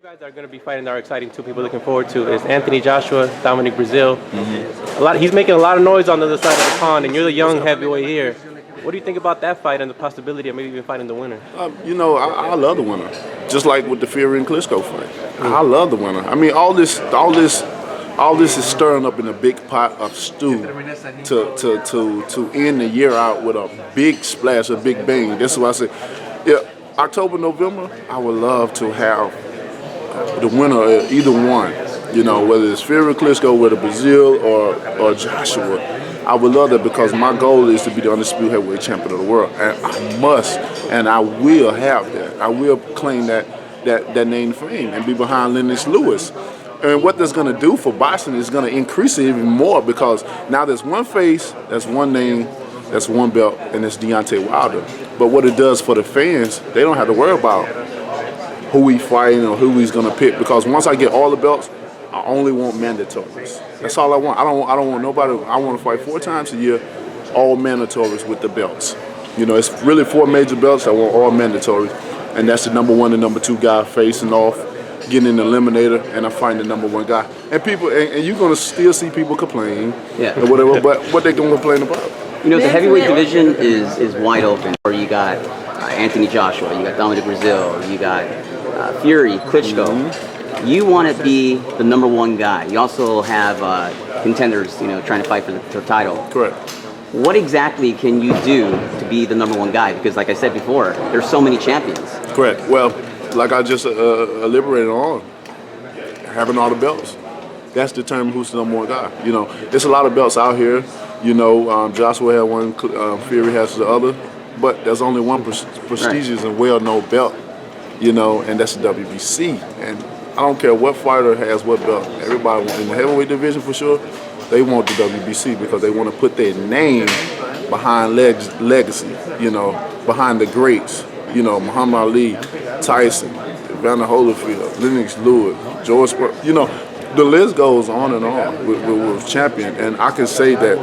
You guys are going to be fighting our exciting two people looking forward to is Anthony Joshua, Breazeale. He's making a lot of noise on the other side of the pond, and you're the young heavyweight here. What do you think about that fight and the possibility of maybe even fighting the winner? I love the winner. Just like with the Fury and Klitschko fight. I love the winner. I mean, all this is stirring up in a big pot of stew to end the year out with a big splash, a big bang. That's why I say, yeah, October, November, I would love to have the winner of either one. You know, whether it's Fury, Klitschko, whether Breazeale or Joshua. I would love that because my goal is to be the undisputed heavyweight champion of the world, and I must, and I will have that. I will claim that name and fame and be behind Lennox Lewis. And what that's going to do for boxing is going to increase it even more because now there's one face, that's one name, that's one belt, and it's Deontay Wilder. But what it does for the fans, they don't have to worry about who he's fighting or who he's going to pick because once I get all the belts, I only want mandatories. That's all I want. I don't want nobody. I want to fight 4 times a year, all mandatories with the belts. You know, it's really 4 major belts. I want all mandatories, and that's the #1 and #2 guy facing off, getting in the eliminator, and I'm fighting the #1 guy. And people, and you're gonna still see people complain, or whatever. But what they gonna complain about? You know, the heavyweight division is wide open. Or you got Anthony Joshua, you got Breazeale, you got Fury, Klitschko. You want to be the #1 guy. You also have contenders, you know, trying to fight for the title. Correct. What exactly can you do to be the #1 guy? Because, like I said before, there's so many champions. Correct. Well, like I just elaborated on, having all the belts. That's determined who's the #1 guy. You know, there's a lot of belts out here. You know, Joshua had one, Fury has the other, but there's only one prestigious and well-known belt. You know, and that's the WBC. And I don't care what fighter has what belt. Everybody in the heavyweight division for sure, they want the WBC because they want to put their name behind legacy, you know, behind the greats, you know, Muhammad Ali, Tyson, Evander Holyfield, Lennox Lewis, George, you know, the list goes on and on with champion. And I can say that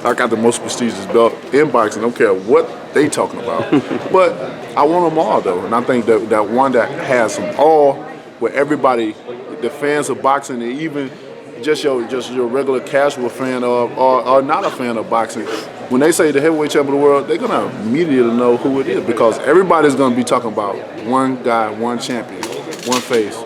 I got the most prestigious belt in boxing. I don't care what they talking about. But I want them all though. And I think that one that has them all, where everybody, the fans of boxing, and even just your regular casual fan or not a fan of boxing, when they say the heavyweight champion of the world, they're gonna immediately know who it is because everybody's gonna be talking about one guy, one champion, one face.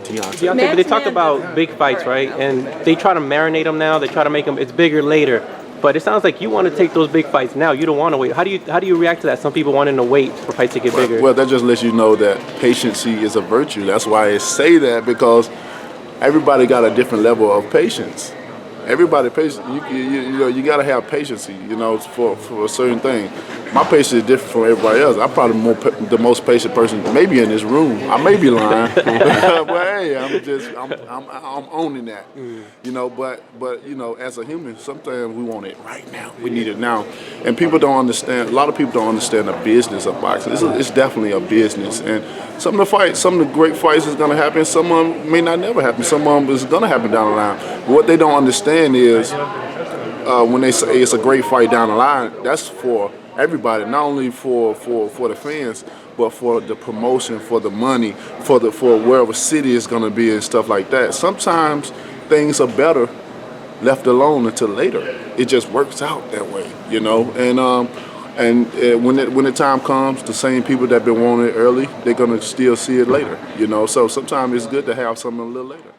Deontay, but they talk about big fights, right? And they try to marinate them now. They try to make them it's bigger later. But it sounds like you want to take those big fights now. You don't want to wait. How do you react to that? Some people wanting to wait for fights to get bigger. Well, that just lets you know that patience is a virtue. That's why I say that because everybody got a different level of patience. Everybody patient. You know you got to have patience. You know for a certain thing. My patience is different from everybody else. I'm probably the most patient person maybe in this room. I may be lying, but hey, I'm owning that. You know, but you know, as a human, sometimes we want it right now. We need it now, and people don't understand. A lot of people don't understand the business of boxing. It's definitely a business, and some of the great fights is gonna happen. Some of them may not never happen. Some of them is gonna happen down the line. But what they don't understand is when they say it's a great fight down the line, that's for everybody, not only for the fans, but for the promotion, for the money, for wherever city is going to be and stuff like that. Sometimes things are better left alone until later. It just works out that way, you know. And when the time comes, the same people that been wanting it early, they're going to still see it later, you know. So sometimes it's good to have something a little later.